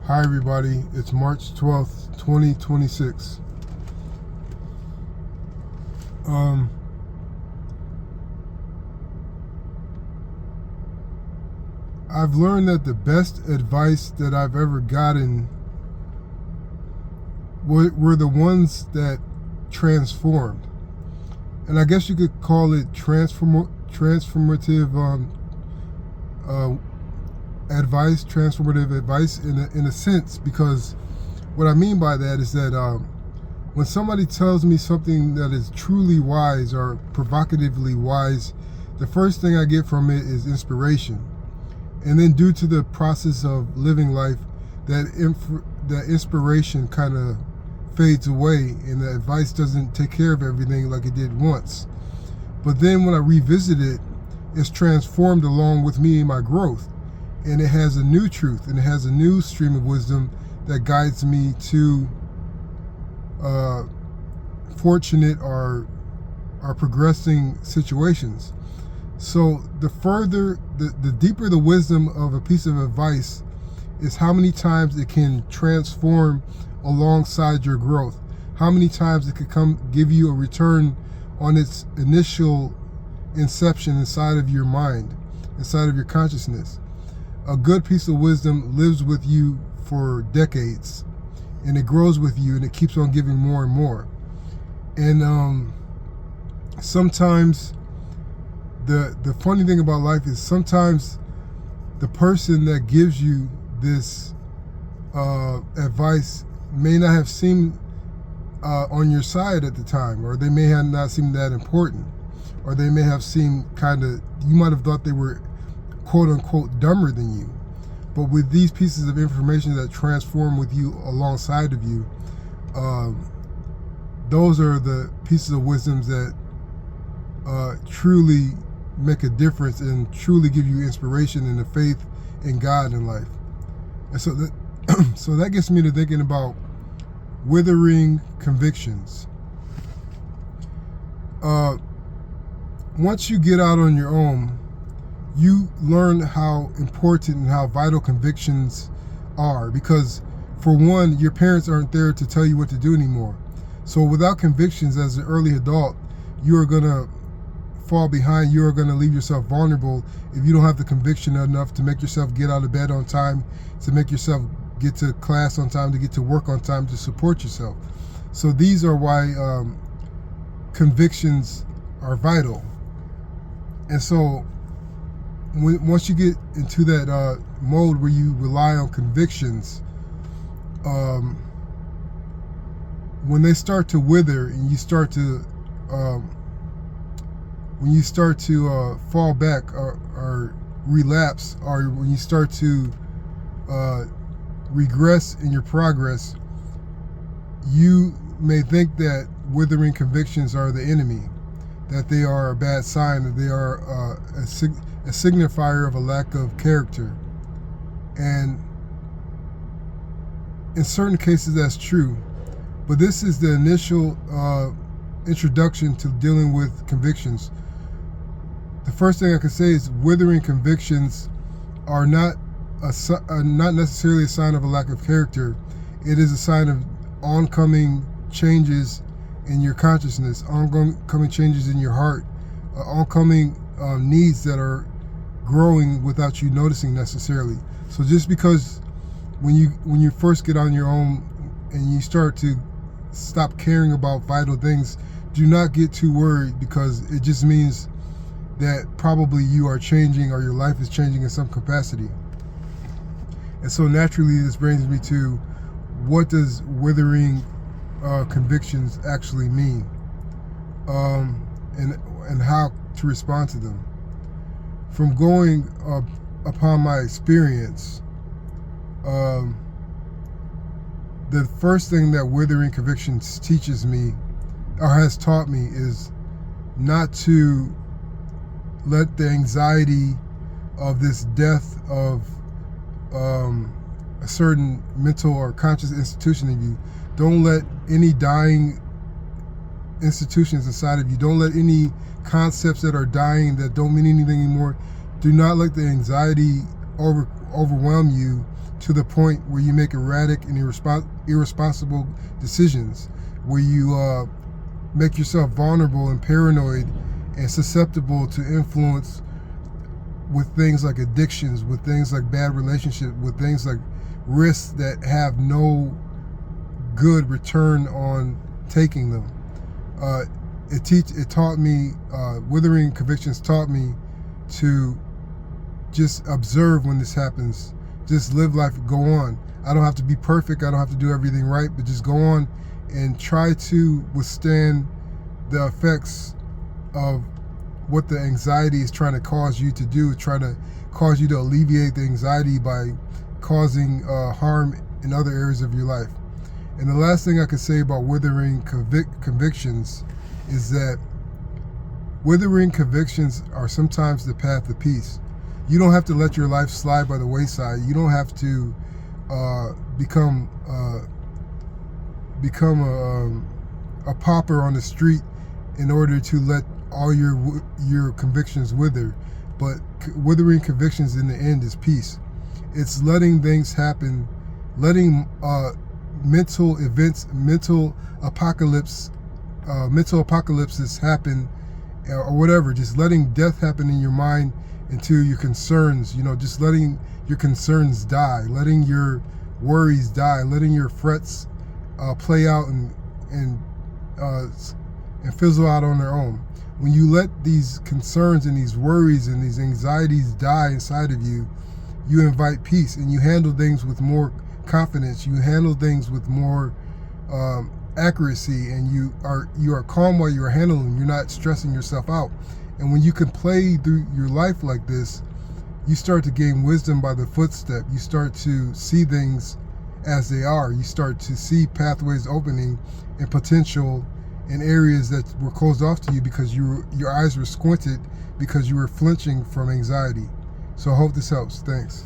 Hi everybody, it's March 12th, 2026. I've learned that the best advice that I've ever gotten were the ones that transformed. And I guess you could call it transformative transformative advice in a sense, because what I mean by that is that when somebody tells me something that is truly wise or provocatively wise, the first thing I get from it is inspiration. And then due to the process of living life, that inspiration kind of fades away and the advice doesn't take care of everything like it did once. But then when I revisit it, it's transformed along with me in my growth. And it has a new truth and it has a new stream of wisdom that guides me to fortunate or progressing situations. So the deeper the wisdom of a piece of advice is how many times it can transform alongside your growth. How many times it could give you a return on its initial inception inside of your mind, inside of your consciousness. A good piece of wisdom lives with you for decades, and it grows with you, and it keeps on giving more and more. And sometimes the funny thing about life is sometimes the person that gives you this advice may not have seemed on your side at the time, or they may have not seemed that important, or they may have seemed you might have thought they were quote unquote dumber than you. But with these pieces of information that transform with you alongside of you, those are the pieces of wisdoms that truly make a difference and truly give you inspiration and the faith in God in life. And so that gets me to thinking about withering convictions. Once you get out on your own, you learn how important and how vital convictions are, because for one, your parents aren't there to tell you what to do anymore. So without convictions as an early adult, you are going to fall behind. You are going to leave yourself vulnerable if you don't have the conviction enough to make yourself get out of bed on time, to make yourself get to class on time, to get to work on time, to support yourself. So these are why convictions are vital. And so once you get into that mode where you rely on convictions, when they start to wither and you start to when you start to fall back or relapse, or when you start to regress in your progress, you may think that withering convictions are the enemy, that they are a bad sign, that they are a signifier of a lack of character. And in certain cases that's true, but this is the initial introduction to dealing with convictions. The first thing I can say is withering convictions are not necessarily a sign of a lack of character. It is a sign of oncoming changes in your consciousness, oncoming changes in your heart, oncoming needs that are growing without you noticing necessarily. So just because when you first get on your own and you start to stop caring about vital things, do not get too worried, because it just means that probably you are changing, or your life is changing in some capacity. And so naturally this brings me to, what does withering convictions actually mean, and how to respond to them. From going upon my experience, the first thing that withering convictions teaches me, or has taught me, is not to let the anxiety of this death of a certain mental or conscious institution in you, don't let any dying institutions inside of you, don't let any concepts that are dying, that don't mean anything anymore, do not let the anxiety overwhelm you to to the point where you make erratic and irresponsible decisions, where you make yourself vulnerable and paranoid and susceptible to influence with things like addictions, with things like bad relationships, with things like risks that have no good return on taking them. It taught me, Withering Convictions taught me to just observe when this happens. Just live life, go on. I don't have to be perfect, I don't have to do everything right, but just go on and try to withstand the effects of what the anxiety is trying to cause you to do, trying to cause you to alleviate the anxiety by causing harm in other areas of your life. And the last thing I could say about Withering Convictions is that Withering Convictions are sometimes the path to peace. You don't have to let your life slide by the wayside. You don't have to become a pauper on the street in order to let all your convictions wither. But Withering Convictions in the end is peace. It's letting things happen, letting mental events, mental apocalypses happen, or whatever. Just letting death happen in your mind into your concerns. Just letting your concerns die, letting your worries die, letting your frets play out and fizzle out on their own. When you let these concerns and these worries and these anxieties die inside of you, you invite peace and you handle things with more confidence. You handle things with more accuracy, and you are calm while you're handling. You're not stressing yourself out. And when you can play through your life like this, you start to gain wisdom by the footstep. You start to see things as they are. You start to see pathways opening and potential in areas that were closed off to you because your eyes were squinted because you were flinching from anxiety. So I hope this helps. Thanks.